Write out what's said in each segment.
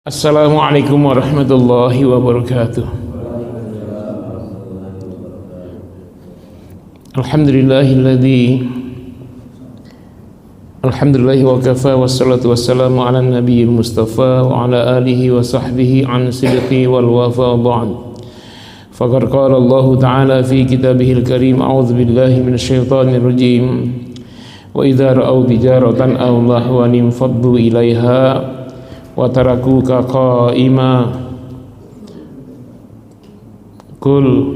Assalamualaikum warahmatullahi wabarakatuh. Alhamdulillahi wa kafa wassalatu wassalamu ala nabiyil mustafa wa ala alihi wa sahbihi an sidqi wal wafa ba'd. Faqad qala Allah ta'ala fi kitabihil karim a'udzu billahi minasyaitonir rajim. Wa idza ra'aw tijaratan aw lahwan faddu ilaiha wa tarakuka qa'ima kul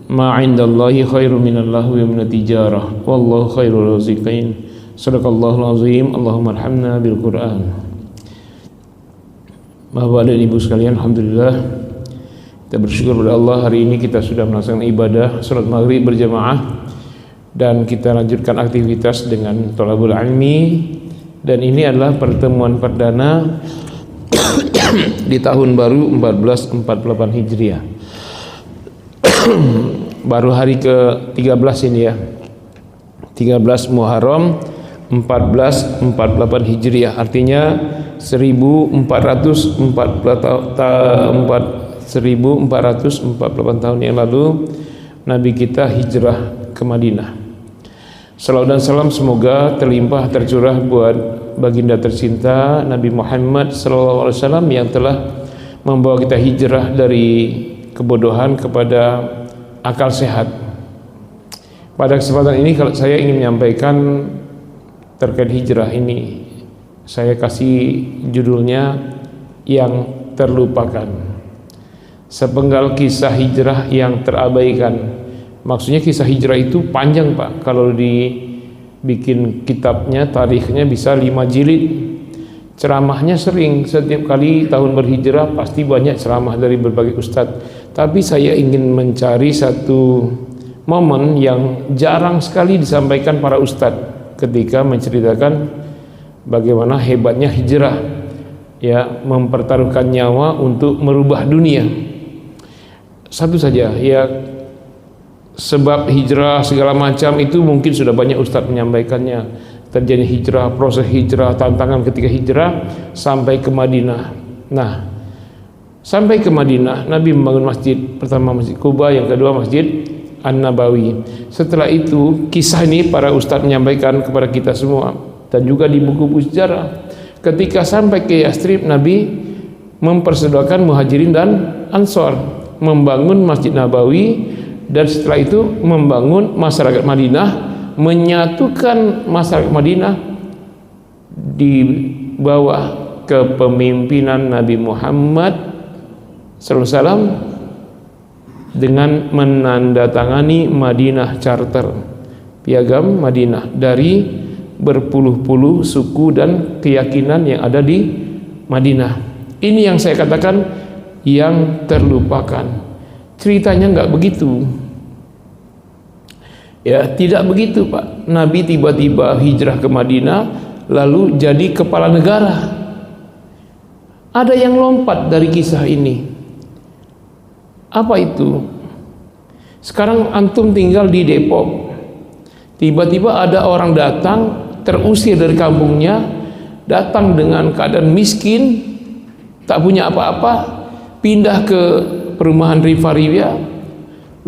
ma 'indallahi khairum minal lahwi wa minat tijarah wallahu khairur raziqin. Shadaqallahul azim. Allahumma arhamna bil Qur'an. Bapak dan Ibu sekalian, alhamdulillah kita bersyukur kepada Allah, hari ini kita sudah melaksanakan ibadah salat maghrib berjamaah dan kita lanjutkan aktivitas dengan thalabul ilmi, dan ini adalah pertemuan perdana di tahun baru 1448 Hijriah. Baru hari ke-13 ini ya, 13 Muharram 1448 Hijriah, artinya 1448 tahun yang lalu Nabi kita hijrah ke Madinah. Salawat dan salam semoga terlimpah tercurah buat baginda tercinta Nabi Muhammad SAW yang telah membawa kita hijrah dari kebodohan kepada akal sehat. Pada kesempatan ini kalau saya ingin menyampaikan terkait hijrah ini, saya kasih judulnya yang terlupakan. Sepenggal kisah hijrah yang terabaikan. Maksudnya kisah hijrah itu panjang Pak, kalau dibikin kitabnya, tarikhnya bisa 5 jilid. Ceramahnya sering, setiap kali tahun berhijrah pasti banyak ceramah dari berbagai ustadz. Tapi saya ingin mencari satu momen yang jarang sekali disampaikan para ustadz ketika menceritakan bagaimana hebatnya hijrah, ya, mempertaruhkan nyawa untuk merubah dunia. Satu saja ya, sebab hijrah segala macam itu mungkin sudah banyak ustadz menyampaikannya. Terjadi hijrah, proses hijrah, tantangan ketika hijrah sampai ke Madinah. Nah, sampai ke Madinah Nabi membangun masjid, pertama Masjid Quba, yang kedua Masjid An-Nabawi. Setelah itu kisah ini para ustadz menyampaikan kepada kita semua dan juga di buku-buku sejarah. Ketika sampai ke Yastrib, Nabi mempersaudarakan Muhajirin dan Ansor, membangun Masjid Nabawi, dan setelah itu membangun masyarakat Madinah, menyatukan masyarakat Madinah di bawah kepemimpinan Nabi Muhammad SAW dengan menandatangani Madinah Charter, piagam Madinah, dari berpuluh-puluh suku dan keyakinan yang ada di Madinah. Ini yang saya katakan yang terlupakan. Ceritanya nggak begitu. Ya, tidak begitu Pak. Nabi tiba-tiba hijrah ke Madinah lalu jadi kepala negara. Ada yang lompat dari kisah ini. Apa itu? Sekarang antum tinggal di Depok. Tiba-tiba ada orang datang, terusir dari kampungnya, datang dengan keadaan miskin, tak punya apa-apa, pindah ke perumahan Rifaria,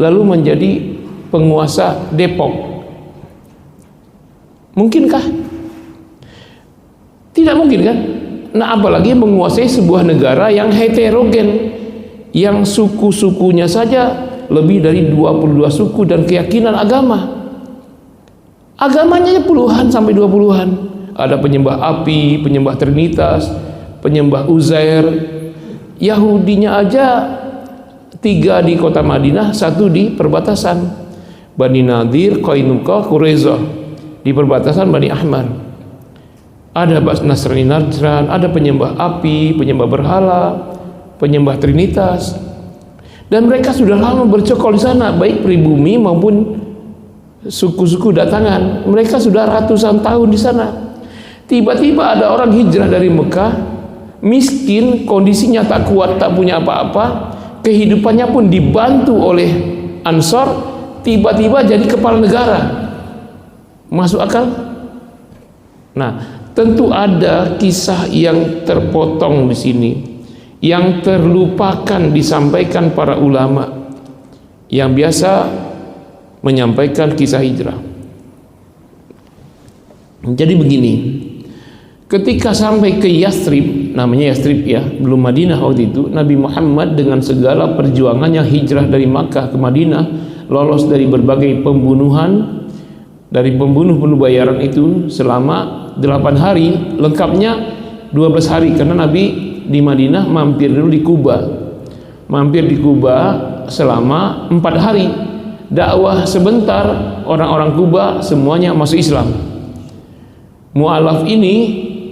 lalu menjadi penguasa Depok. Mungkinkah? Tidak mungkin kan? Nah, apalagi menguasai sebuah negara yang heterogen, yang suku-sukunya saja lebih dari 22 suku dan keyakinan agama. Agamanya puluhan sampai 20-an. Ada penyembah api, penyembah Trinitas, penyembah Uzair. Yahudinya aja 3 di kota Madinah, 1 di perbatasan Bani Nadir, Qainuqa, Quraisyah, di perbatasan Bani Ahmad. Ada Nasrani Najran, ada penyembah api, penyembah berhala, penyembah Trinitas, dan mereka sudah lama bercokol di sana, baik pribumi maupun suku-suku datangan. Mereka sudah ratusan tahun di sana. Tiba-tiba ada orang hijrah dari Mekah, miskin, kondisinya tak kuat, tak punya apa-apa, kehidupannya pun dibantu oleh Ansor, tiba-tiba jadi kepala negara. Masuk akal? Nah, tentu ada kisah yang terpotong di sini. yang terlupakan disampaikan para ulama yang biasa menyampaikan kisah hijrah. Jadi begini, ketika sampai ke Yathrib, namanya Yathrib ya, belum Madinah waktu itu, Nabi Muhammad dengan segala perjuangannya hijrah dari Makkah ke Madinah, lolos dari berbagai pembunuhan, dari pembunuh bayaran itu selama 8 hari, lengkapnya 12 hari, karena Nabi di Madinah mampir dulu di Kuba, selama 4 hari, dakwah sebentar, orang-orang Kuba semuanya masuk Islam. Mu'alaf ini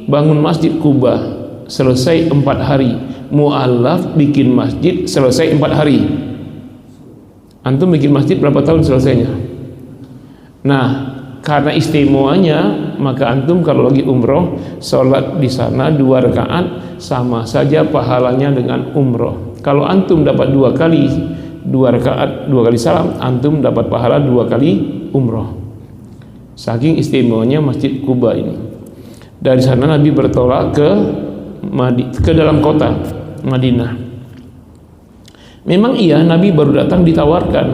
bangun masjid Kuba selesai 4 hari, mu'alaf bikin masjid selesai 4 hari. Antum bikin masjid berapa tahun selesainya? Nah, karena istimewanya, maka antum kalau lagi umroh, sholat di sana 2 rakaat sama saja pahalanya dengan umroh. Kalau antum dapat 2 kali 2 rakaat 2 kali salam, antum dapat pahala 2 kali umroh. Saking istimewanya Masjid Kuba ini. Dari sana Nabi bertolak ke dalam kota Madinah. Memang iya, Nabi baru datang ditawarkan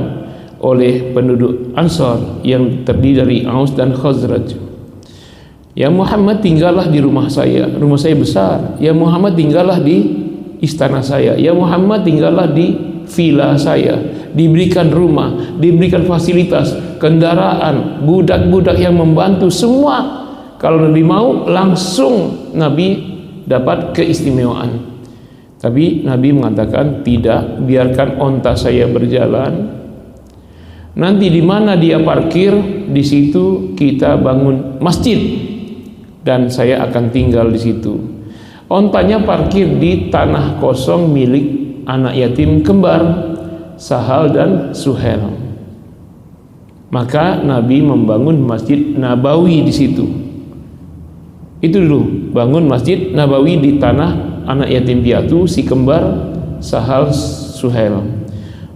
oleh penduduk Ansor yang terdiri dari Aus dan Khazraj. Ya Muhammad, tinggallah di rumah saya besar. Ya Muhammad, tinggallah di istana saya. Ya Muhammad, tinggallah di villa saya. Diberikan rumah, diberikan fasilitas, kendaraan, budak-budak yang membantu, semua. Kalau Nabi mau, langsung Nabi dapat keistimewaan. Tapi Nabi mengatakan, tidak, biarkan onta saya berjalan. Nanti di mana dia parkir, di situ kita bangun masjid dan saya akan tinggal di situ. Ontanya parkir di tanah kosong milik anak yatim kembar Sahal dan Suhel. Maka Nabi membangun Masjid Nabawi di situ. Itu dulu, bangun Masjid Nabawi di tanah anak yatim piatu si kembar Sahal Suhel.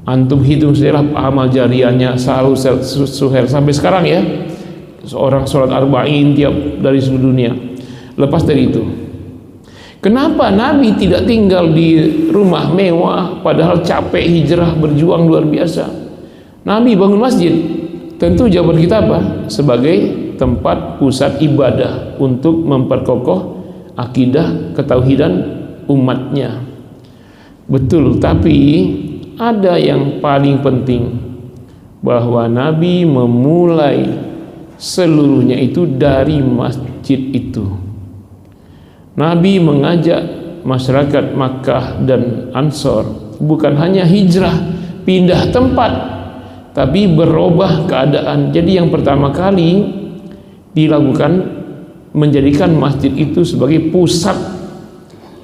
Antum hitung sendirilah amal jariahnya Sahal Suhel sampai sekarang ya, seorang sholat arba'in tiap dari seluruh dunia. Lepas dari itu, kenapa Nabi tidak tinggal di rumah mewah padahal capek hijrah berjuang luar biasa? Nabi bangun masjid. Tentu jawaban kita apa? Sebagai tempat pusat ibadah untuk memperkokoh akidah ketauhidan umatnya. Betul, tapi ada yang paling penting, bahwa Nabi memulai seluruhnya itu dari masjid itu. Nabi mengajak masyarakat Makkah dan Ansor bukan hanya hijrah pindah tempat, tapi berubah keadaan. Jadi yang pertama kali dilakukan, menjadikan masjid itu sebagai pusat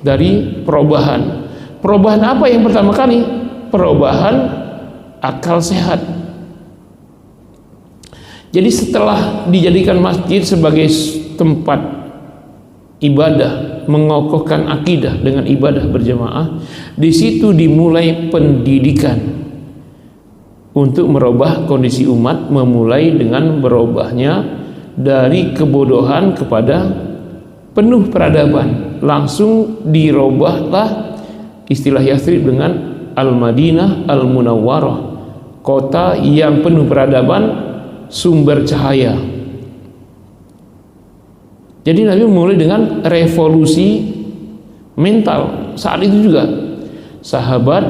dari perubahan. Perubahan apa yang pertama kali? Perubahan akal sehat. Jadi setelah dijadikan masjid sebagai tempat ibadah, mengokohkan akidah dengan ibadah berjamaah, di situ dimulai pendidikan untuk merubah kondisi umat, memulai dengan berubahnya dari kebodohan kepada penuh peradaban. Langsung dirubahlah istilah Yathrib dengan Al-Madinah Al-Munawwarah, kota yang penuh peradaban, sumber cahaya. Jadi Nabi memulai dengan revolusi mental. Saat itu juga sahabat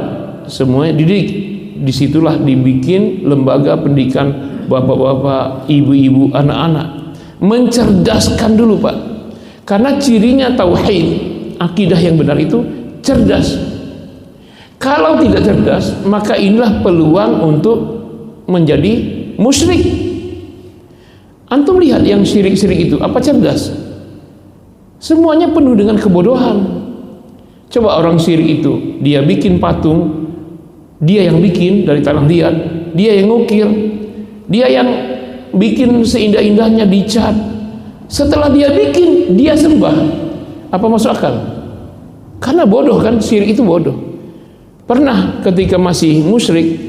semuanya dididik. Disitulah dibikin lembaga pendidikan bapak-bapak, ibu-ibu, anak-anak. Mencerdaskan dulu Pak, karena cirinya tauhid, akidah yang benar itu cerdas. Kalau tidak cerdas, maka inilah peluang untuk menjadi musyrik. Antum lihat yang syirik-syirik itu, apa cerdas? Semuanya penuh dengan kebodohan. Coba orang syirik itu, dia bikin patung, dia yang bikin dari tanah liat, dia yang ngukir, dia yang bikin seindah-indahnya dicat. Setelah dia bikin, dia sembah. Apa masuk akal? Karena bodoh kan, syirik itu bodoh. Pernah ketika masih musyrik,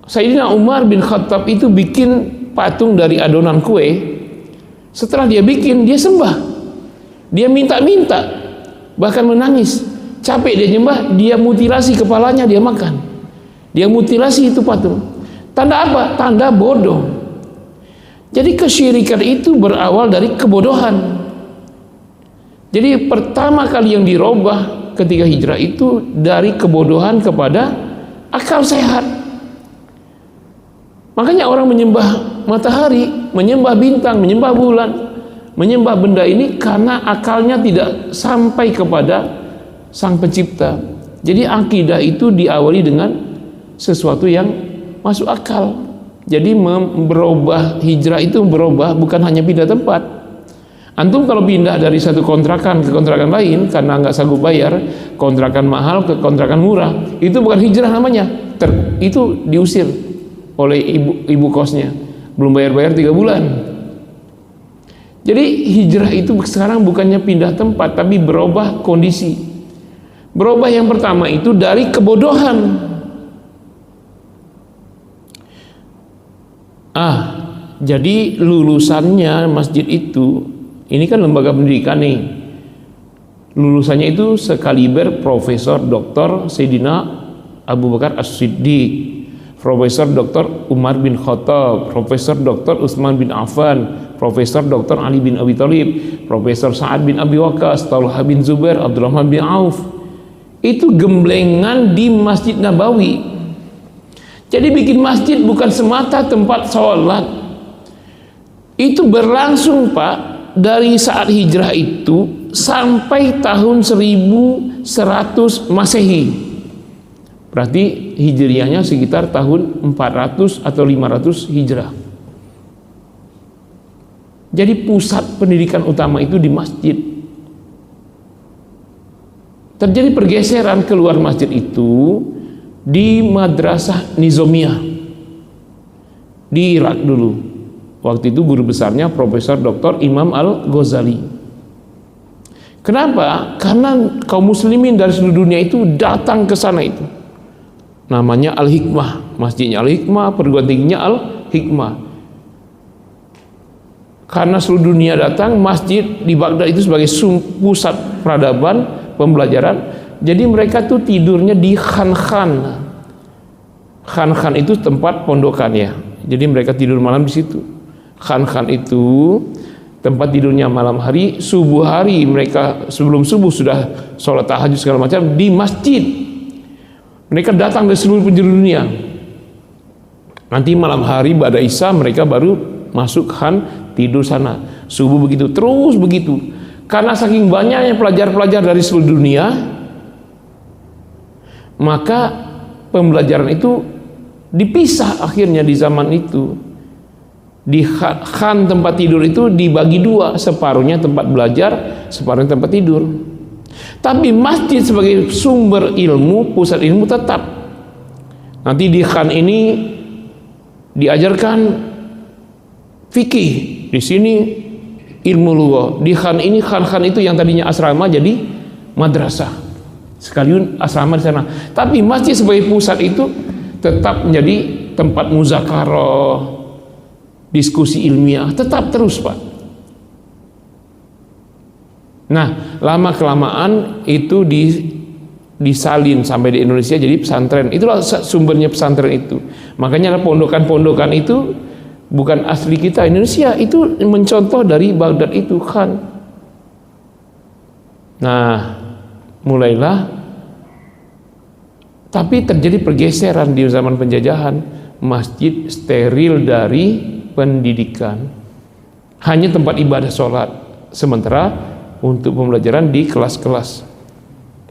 Sayyidina Umar bin Khattab itu bikin patung dari adonan kue. Setelah dia bikin, dia sembah, dia minta-minta, bahkan menangis. capek dia nyembah, dia mutilasi kepalanya, dia makan. Dia mutilasi itu patung. Tanda apa? Tanda bodoh. Jadi kesyirikan itu berawal dari kebodohan. Jadi pertama kali yang dirubah ketika hijrah itu dari kebodohan kepada akal sehat. Makanya orang menyembah matahari, menyembah bintang, menyembah bulan, menyembah benda ini karena akalnya tidak sampai kepada Sang Pencipta. Jadi akidah itu diawali dengan sesuatu yang masuk akal. Jadi berubah, hijrah itu berubah bukan hanya pindah tempat. Antum kalau pindah dari satu kontrakan ke kontrakan lain karena nggak sanggup bayar, kontrakan mahal ke kontrakan murah, itu bukan hijrah namanya. Itu diusir oleh ibu kosnya, belum bayar 3 bulan. Jadi hijrah itu sekarang bukannya pindah tempat, tapi berubah kondisi. Berubah yang pertama itu dari kebodohan. Jadi lulusannya masjid itu, ini kan lembaga pendidikan nih, lulusannya itu sekaliber Profesor Dr. Sayyidina Abu Bakar As-Siddiq, Profesor Dr. Umar bin Khattab, Profesor Dr. Utsman bin Affan, Profesor Dr. Ali bin Abi Thalib, Profesor Sa'ad bin Abi Waqqas, Talha bin Zubair, Abdurrahman bin Auf. Itu gemblengan di Masjid Nabawi. Jadi bikin masjid bukan semata tempat sholat. Itu berlangsung Pak, dari saat hijrah itu sampai tahun 1100 Masehi. Berarti hijriahnya sekitar tahun 400 atau 500 hijrah. Jadi pusat pendidikan utama itu di masjid. Terjadi pergeseran keluar masjid itu di Madrasah Nizamiyah di Irak dulu. Waktu itu guru besarnya Profesor Dr. Imam Al-Ghazali. Kenapa? Karena kaum muslimin dari seluruh dunia itu datang ke sana itu. Namanya Al-Hikmah, masjidnya Al-Hikmah, perguruan tingginya Al-Hikmah. Karena seluruh dunia datang, masjid di Baghdad itu sebagai pusat peradaban, pembelajaran. Jadi mereka tuh tidurnya di khan-khan. Khan-khan itu tempat pondokan ya. Jadi mereka tidur malam di situ. Khan-khan itu tempat tidurnya malam hari, subuh hari mereka sebelum subuh sudah sholat tahajud segala macam di masjid. Mereka datang dari seluruh penjuru dunia. Nanti malam hari pada Isya mereka baru masuk khan, tidur sana. Subuh begitu, terus begitu. Karena saking banyaknya pelajar-pelajar dari seluruh dunia, maka pembelajaran itu dipisah akhirnya di zaman itu. Di khan tempat tidur itu dibagi dua, separuhnya tempat belajar, separuhnya tempat tidur. Tapi masjid sebagai sumber ilmu, pusat ilmu tetap. Nanti di khan ini diajarkan fikih, di sini ilmu lughah. Di khan ini, khan itu yang tadinya asrama jadi madrasah. Sekalian asrama di sana. Tapi masjid sebagai pusat itu tetap menjadi tempat muzakarah, diskusi ilmiah, tetap terus Pak. Nah, lama kelamaan itu disalin sampai di Indonesia jadi pesantren. Itulah sumbernya pesantren itu. Makanya pondokan-pondokan itu bukan asli kita Indonesia, itu mencontoh dari Baghdad itu kan. Nah, mulailah, tapi terjadi pergeseran di zaman penjajahan. Masjid steril dari pendidikan, hanya tempat ibadah sholat, sementara untuk pembelajaran di kelas-kelas.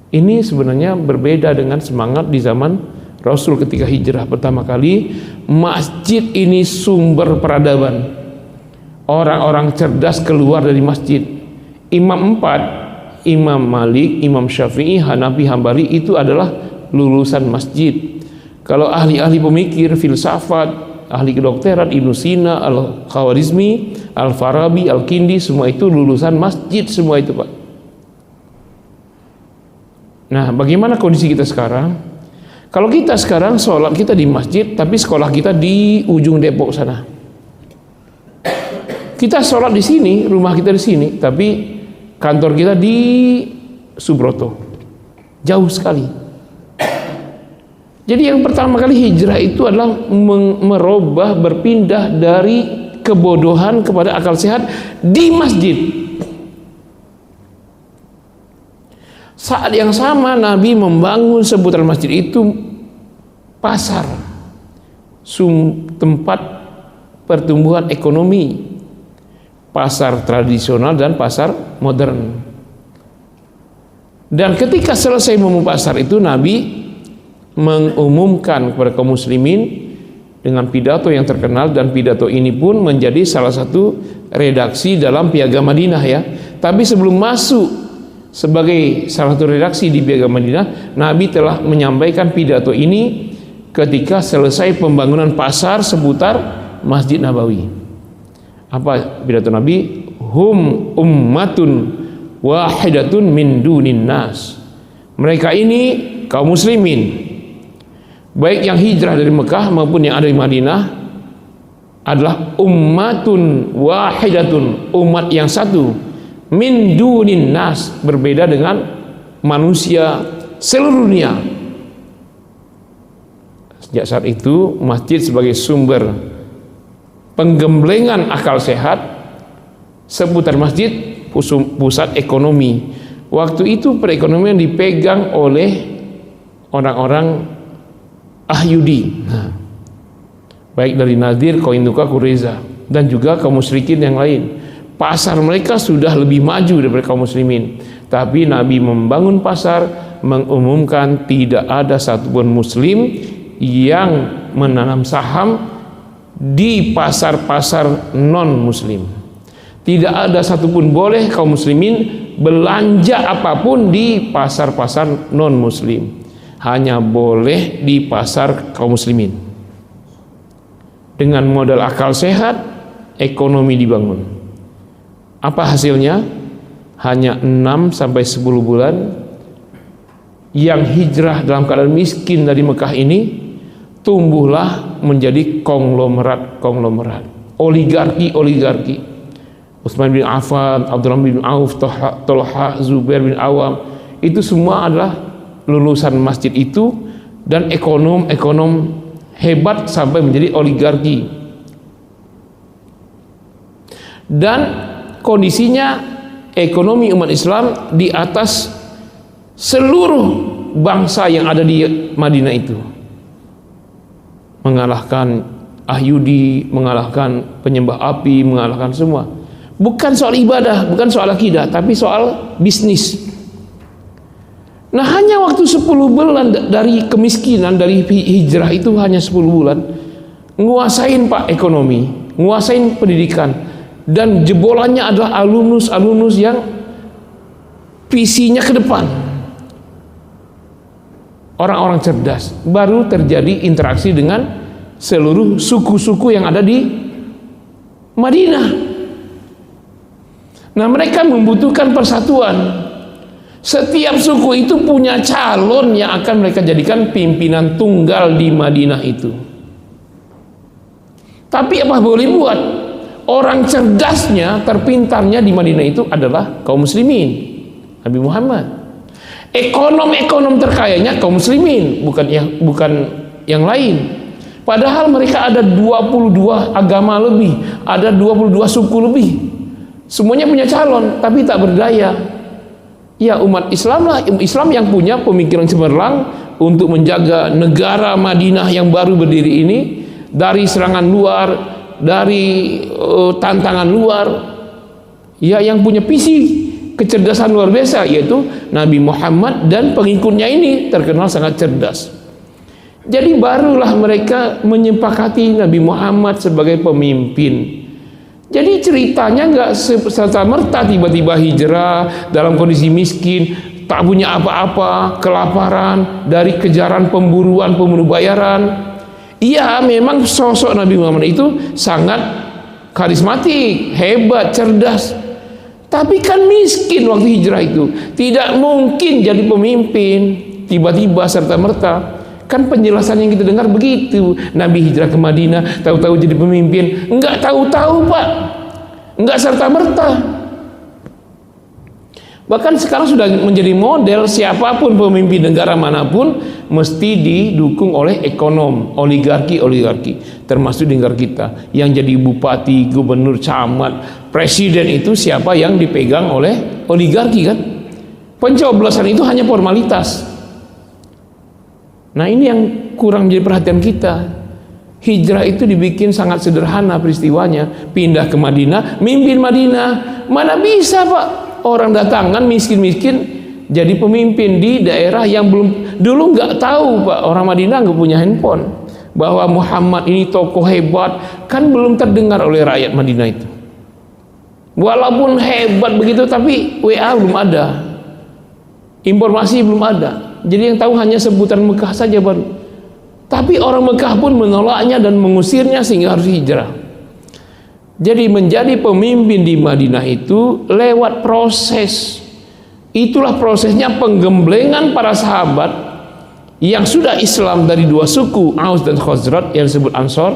Ini sebenarnya berbeda dengan semangat di zaman Rasul ketika hijrah pertama kali. Masjid ini sumber peradaban. Orang-orang cerdas keluar dari masjid. Imam 4, Imam Malik, Imam Syafi'i, Hanafi, Hambali itu adalah lulusan masjid. Kalau ahli-ahli pemikir, filsafat, ahli kedokteran, Ibnu Sina, Al-Khawarizmi, Al-Farabi, Al-Kindi, semua itu lulusan masjid semua itu Pak. Nah, bagaimana kondisi kita sekarang? Kalau kita sekarang sholat kita di masjid, tapi sekolah kita di ujung Depok sana. Kita sholat di sini, rumah kita di sini, tapi kantor kita di Subroto. jauh sekali. Jadi yang pertama kali hijrah itu adalah merubah, berpindah dari kebodohan kepada akal sehat di masjid. Saat yang sama Nabi membangun seputar masjid itu pasar, tempat pertumbuhan ekonomi, pasar tradisional dan pasar modern. Dan ketika selesai membangun pasar itu, Nabi mengumumkan kepada kaum muslimin dengan pidato yang terkenal, dan pidato ini pun menjadi salah satu redaksi dalam Piagam Madinah ya. Tapi sebelum masuk sebagai salah satu redaksi di Piagam Madinah, Nabi telah menyampaikan pidato ini ketika selesai pembangunan pasar seputar Masjid Nabawi. Apa pidato Nabi? Hum ummatun wahidatun min dunin nas. Mereka ini kaum muslimin, baik yang hijrah dari Mekah maupun yang ada di Madinah, adalah ummatun wahidatun, umat yang satu, min dunin nas, berbeda dengan manusia seluruh dunia. Sejak saat itu masjid sebagai sumber penggemblengan akal sehat, seputar masjid pusat ekonomi. Waktu itu perekonomian dipegang oleh orang-orang Ahyudi, baik dari Nadir, Koinduka, Quraiza, dan juga kaum musyrikin yang lain. Pasar mereka sudah lebih maju daripada kaum muslimin. Tapi Nabi membangun pasar, mengumumkan tidak ada satupun muslim yang menanam saham di pasar-pasar non muslim. Tidak ada satupun boleh kaum muslimin belanja apapun di pasar-pasar non muslim. Hanya boleh di pasar kaum muslimin. Dengan modal akal sehat, ekonomi dibangun. Apa hasilnya? Hanya 6 sampai 10 bulan yang hijrah dalam keadaan miskin dari Mekah ini tumbuhlah menjadi konglomerat, oligarki. Utsman bin Affan, Abdurrahman bin Auf, Tolha, Zubair bin Awam, itu semua adalah lulusan masjid itu, dan ekonom hebat sampai menjadi oligarki. Dan kondisinya ekonomi umat Islam di atas seluruh bangsa yang ada di Madinah itu, mengalahkan Ahyudi, mengalahkan penyembah api, mengalahkan semua. Bukan soal ibadah, bukan soal akidah, tapi soal bisnis. Nah, hanya waktu 10 bulan dari kemiskinan, dari hijrah itu hanya 10 bulan, nguasain Pak ekonomi, nguasain pendidikan, dan jebolannya adalah alumnus yang visinya ke depan, orang-orang cerdas. Baru terjadi interaksi dengan seluruh suku-suku yang ada di Madinah. Nah, mereka membutuhkan persatuan. Setiap suku itu punya calon yang akan mereka jadikan pimpinan tunggal di Madinah itu. Tapi apa boleh buat? Orang cerdasnya, terpintarnya di Madinah itu adalah kaum muslimin, Nabi Muhammad. Ekonom terkayanya kaum muslimin, bukan yang lain. Padahal mereka ada 22 agama lebih, ada 22 suku lebih. Semuanya punya calon, tapi tak berdaya. Ya, umat Islam lah, Islam yang punya pemikiran cemerlang untuk menjaga negara Madinah yang baru berdiri ini dari serangan luar, dari tantangan luar. Ya, yang punya visi kecerdasan luar biasa, yaitu Nabi Muhammad dan pengikutnya ini terkenal sangat cerdas. Jadi barulah mereka menyepakati Nabi Muhammad sebagai pemimpin. Jadi ceritanya nggak serta-merta tiba-tiba hijrah dalam kondisi miskin, tak punya apa-apa, kelaparan, dari kejaran pemburuan, pembunuh bayaran. Iya, memang sosok Nabi Muhammad itu sangat karismatik, hebat, cerdas. Tapi kan miskin waktu hijrah itu, tidak mungkin jadi pemimpin tiba-tiba serta-merta. Kan penjelasan yang kita dengar begitu, Nabi hijrah ke Madinah, tahu-tahu jadi pemimpin. Enggak tahu-tahu Pak, enggak serta-merta. Bahkan sekarang sudah menjadi model, siapapun pemimpin negara manapun mesti didukung oleh ekonom, oligarki, termasuk di negara kita. Yang jadi bupati, gubernur, camat, presiden itu siapa yang dipegang oleh oligarki kan? Pencoblosan itu hanya formalitas. Nah ini yang kurang menjadi perhatian kita. Hijrah itu dibikin sangat sederhana peristiwanya. Pindah ke Madinah, mimpin Madinah. Mana bisa Pak? Orang datangan miskin-miskin jadi pemimpin di daerah yang dulu nggak tahu Pak, orang Madinah nggak punya handphone, bahwa Muhammad ini tokoh hebat kan belum terdengar oleh rakyat Madinah itu. Walaupun hebat begitu tapi WA belum ada, informasi belum ada, jadi yang tahu hanya sebutan Mekah saja baru. Tapi orang Mekah pun menolaknya dan mengusirnya sehingga harus hijrah. Jadi menjadi pemimpin di Madinah itu lewat proses. Itulah prosesnya penggemblengan para sahabat yang sudah Islam dari dua suku, Aus dan Khazraj yang disebut Ansor,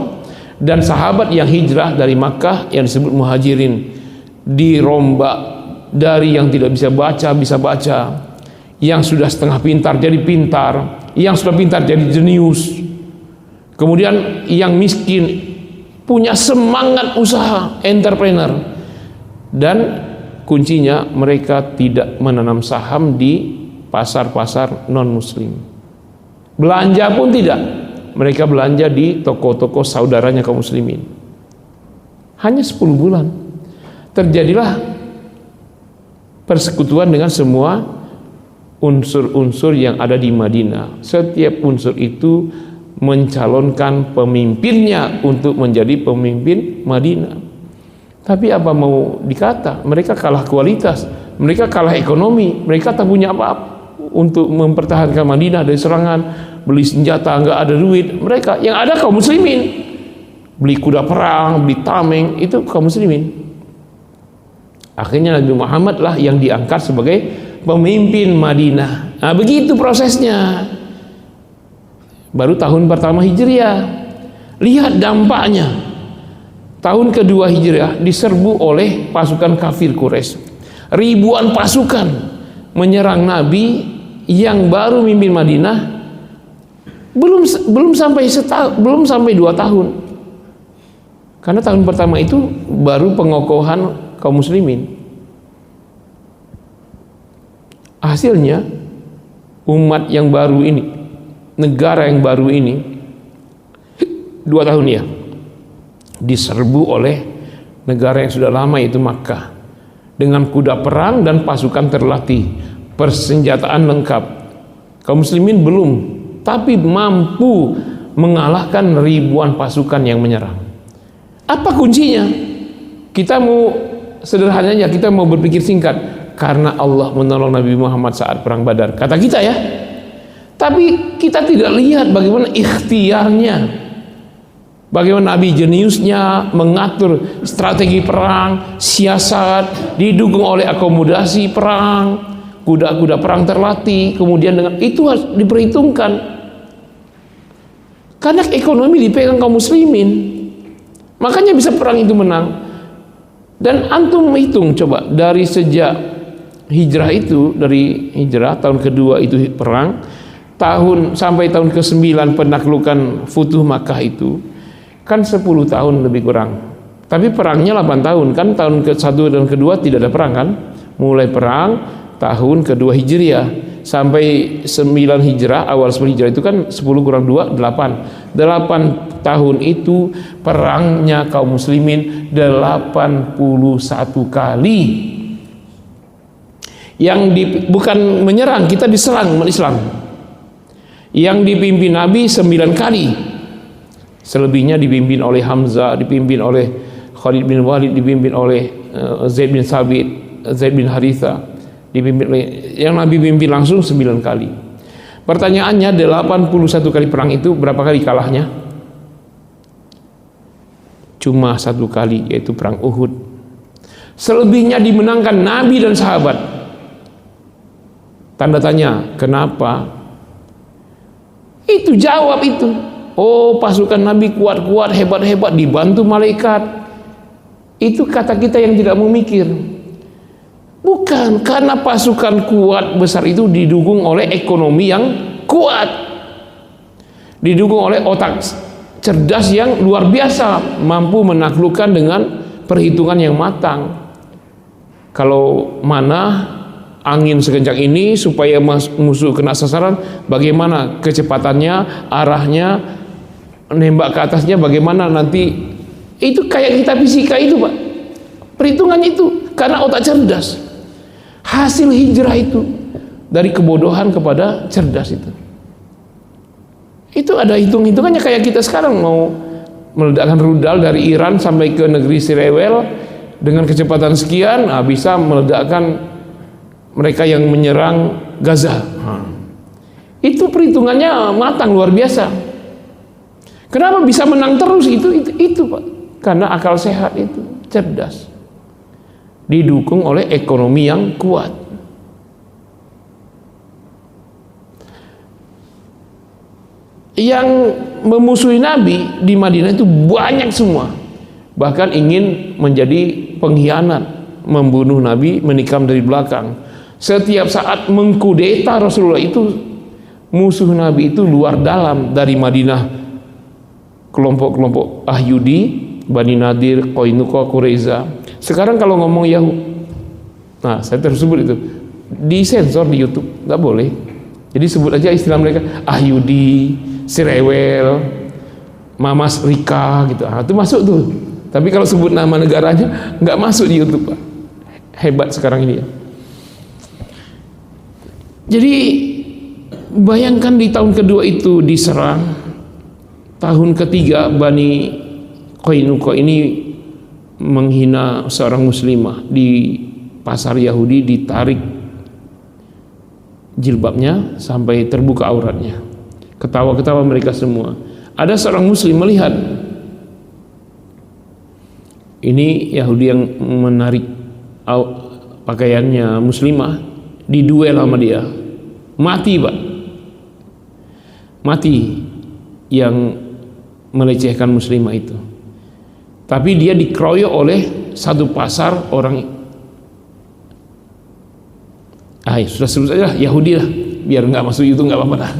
dan sahabat yang hijrah dari Makkah yang disebut Muhajirin. Dirombak dari yang tidak bisa baca bisa baca, yang sudah setengah pintar jadi pintar, yang sudah pintar jadi jenius, kemudian yang miskin punya semangat usaha, entrepreneur, dan kuncinya mereka tidak menanam saham di pasar-pasar non-muslim. Belanja pun tidak, mereka belanja di toko-toko saudaranya kaum muslimin. Hanya 10 bulan terjadilah persekutuan dengan semua unsur-unsur yang ada di Madinah. Setiap unsur itu mencalonkan pemimpinnya untuk menjadi pemimpin Madinah. Tapi apa mau dikata, mereka kalah kualitas, mereka kalah ekonomi, mereka tak punya apa-apa untuk mempertahankan Madinah dari serangan, beli senjata nggak ada duit. Mereka yang ada kaum muslimin, beli kuda perang, beli tameng, itu kaum muslimin. Akhirnya Nabi Muhammad lah yang diangkat sebagai pemimpin Madinah. Nah begitu prosesnya. Baru tahun pertama Hijriah, lihat dampaknya. Tahun kedua Hijriah diserbu oleh pasukan kafir Quraisy. Ribuan pasukan menyerang Nabi yang baru mimpin Madinah, belum sampai 2 tahun. Karena tahun pertama itu baru pengokohan kaum muslimin. Hasilnya umat yang baru ini, negara yang baru ini 2 tahun ya diserbu oleh negara yang sudah lama, itu Makkah, dengan kuda perang dan pasukan terlatih, persenjataan lengkap. Kaum muslimin belum, tapi mampu mengalahkan ribuan pasukan yang menyerang. Apa kuncinya? Kita mau sederhananya, kita mau berpikir singkat, karena Allah menolong Nabi Muhammad saat perang Badar, kata kita ya. Tapi kita tidak lihat bagaimana ikhtiarnya, bagaimana Nabi jeniusnya mengatur strategi perang, siasat, didukung oleh akomodasi perang, kuda-kuda perang terlatih, kemudian dengan itu harus diperhitungkan. Karena ekonomi dipegang kaum muslimin, makanya bisa perang itu menang. Dan antum hitung coba, dari sejak hijrah itu, dari hijrah tahun kedua itu perang, sampai tahun ke-9 penaklukan Futuh Makkah itu kan 10 tahun lebih kurang. Tapi perangnya 8 tahun kan, tahun ke-1 dan kedua tidak ada perang kan. Mulai perang tahun kedua Hijriah sampai 9 Hijrah, awal 10 Hijrah itu kan 10 kurang 2, 8 tahun itu perangnya kaum muslimin 81 kali. Yang bukan menyerang, kita diserang umat Islam. Yang dipimpin Nabi 9 kali, selebihnya dipimpin oleh Hamzah, dipimpin oleh Khalid bin Walid, dipimpin oleh Zaid bin Sabit, Zaid bin Haritha, dipimpin oleh, yang Nabi pimpin langsung 9 kali. Pertanyaannya, 81 kali perang itu berapa kali kalahnya? Cuma 1 kali, yaitu perang Uhud. Selebihnya dimenangkan Nabi dan sahabat. Tanda tanya, kenapa? Itu jawab itu. Oh, pasukan Nabi kuat-kuat, hebat-hebat, dibantu malaikat. Itu kata kita yang tidak mau mikir. Bukan, karena pasukan kuat besar itu didukung oleh ekonomi yang kuat, didukung oleh otak cerdas yang luar biasa, mampu menaklukkan dengan perhitungan yang matang. Kalau mana angin sekencang ini supaya musuh kena sasaran, bagaimana kecepatannya, arahnya, nembak ke atasnya bagaimana nanti. Itu kayak kita fisika itu, Pak, perhitungannya itu karena otak cerdas. Hasil hijrah itu dari kebodohan kepada cerdas itu ada hitung-hitungannya. Kayak kita sekarang mau meledakkan rudal dari Iran sampai ke negeri Sirewel dengan kecepatan sekian, bisa meledakkan mereka yang menyerang Gaza. Itu perhitungannya matang luar biasa. Kenapa bisa menang terus? Itu Pak, karena akal sehat itu cerdas, didukung oleh ekonomi yang kuat. Yang memusuhi Nabi di Madinah itu banyak semua, bahkan ingin menjadi pengkhianat, membunuh Nabi, menikam dari belakang. Setiap saat mengkudeta Rasulullah itu, musuh Nabi itu luar dalam dari Madinah. Kelompok-kelompok Ahyudi, Bani Nadir, Qainuqa, Quraiza. Sekarang kalau ngomong Yahudi, nah saya tersebut itu disensor di YouTube, nggak boleh. Jadi sebut aja istilah mereka Ahyudi, Sirewel, Mamas Rika gitu. Itu masuk tuh. Tapi kalau sebut nama negaranya nggak masuk di YouTube, Pak. Hebat sekarang ini ya. Jadi bayangkan di tahun kedua itu diserang, tahun ketiga Bani Qainuqa ini menghina seorang muslimah di pasar Yahudi, ditarik jilbabnya sampai terbuka auratnya. Ketawa-ketawa mereka semua. Ada seorang muslim melihat ini Yahudi yang menarik pakaiannya muslimah, diduel sama dia, mati Pak, mati yang melecehkan muslimah itu. Tapi dia dikeroyok oleh satu pasar orang, sudah sebut saja Yahudi lah, biar nggak masuk itu nggak apa-apa lah.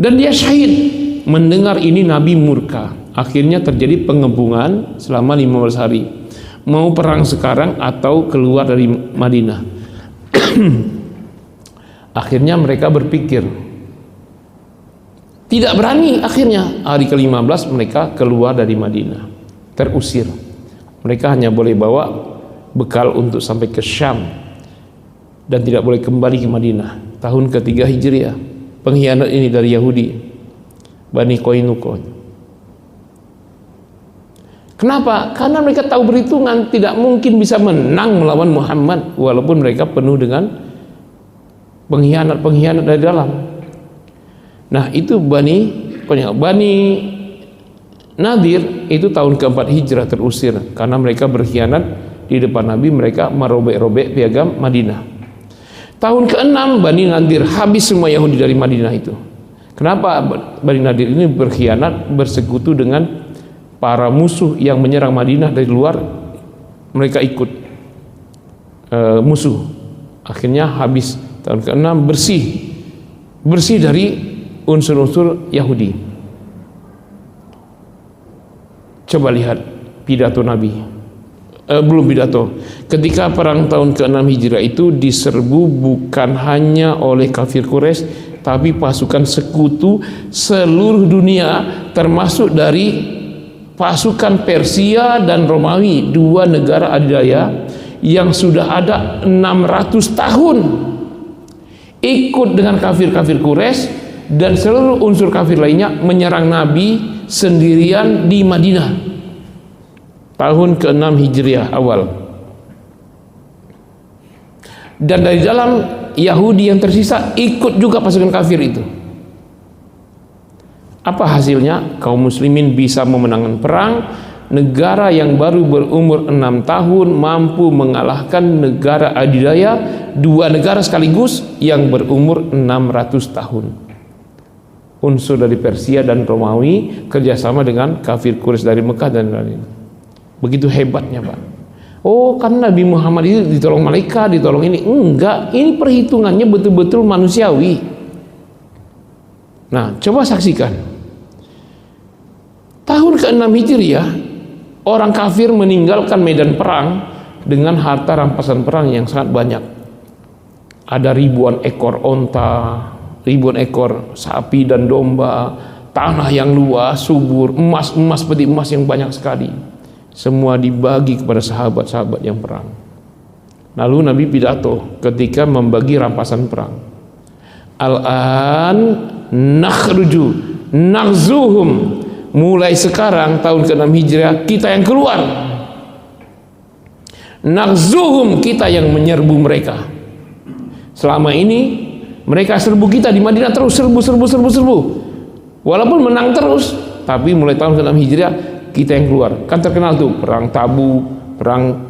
Dan dia syahid. Mendengar ini Nabi murka. Akhirnya terjadi pengepungan selama 15 hari. Mau perang sekarang atau keluar dari Madinah. Akhirnya mereka berpikir, tidak berani. Akhirnya hari ke-15 mereka keluar dari Madinah, terusir. Mereka hanya boleh bawa bekal untuk sampai ke Syam dan tidak boleh kembali ke Madinah. Tahun ketiga Hijriah, pengkhianat ini dari Yahudi, Bani Qainuqa. Kenapa? Karena mereka tahu berhitungan, tidak mungkin bisa menang melawan Muhammad walaupun mereka penuh dengan pengkhianat dari dalam. Nah itu Bani Nadir itu tahun keempat hijrah terusir karena mereka berkhianat di depan Nabi. Mereka merobek-robek piagam Madinah. Tahun ke-6 Bani Nadir, habis semua Yahudi dari Madinah itu. Kenapa Bani Nadir ini berkhianat, bersekutu dengan para musuh yang menyerang Madinah dari luar? Mereka ikut musuh. Akhirnya habis tahun ke-6, bersih dari unsur-unsur Yahudi. Coba lihat pidato Nabi, belum pidato, ketika perang tahun ke-6 Hijrah itu diserbu bukan hanya oleh kafir Quraisy, tapi pasukan sekutu seluruh dunia, termasuk dari pasukan Persia dan Romawi, dua negara adidaya yang sudah ada 600 tahun ikut dengan kafir-kafir Quraisy dan seluruh unsur kafir lainnya menyerang Nabi sendirian di Madinah tahun ke-6 Hijriah awal. Dan dari dalam Yahudi yang tersisa ikut juga pasukan kafir itu. Apa hasilnya? Kaum muslimin bisa memenangkan perang. Negara yang baru berumur 6 tahun mampu mengalahkan negara adidaya, dua negara sekaligus yang berumur 600 tahun. Unsur dari Persia dan Romawi kerjasama dengan kafir Quraisy dari Mekah dan lain-lain. Begitu hebatnya Pak. Oh, kan Nabi Muhammad itu ditolong malaikat, ditolong ini. Enggak, ini perhitungannya betul-betul manusiawi. Nah, coba saksikan. Tahun ke-6 Hijriah, orang kafir meninggalkan medan perang dengan harta rampasan perang yang sangat banyak. Ada ribuan ekor onta, ribuan ekor sapi dan domba, tanah yang luas, subur, emas peti emas yang banyak sekali. Semua dibagi kepada sahabat-sahabat yang perang. Lalu Nabi pidato ketika membagi rampasan perang. Al-an nakhruju naghzuhum. Mulai sekarang tahun ke-6 Hijriah kita yang keluar. Naghzuhum, kita yang menyerbu mereka. Selama ini mereka serbu kita di Madinah terus, serbu. Walaupun menang terus, tapi mulai tahun ke-6 Hijriah kita yang keluar. Kan terkenal tuh perang Tabuk, perang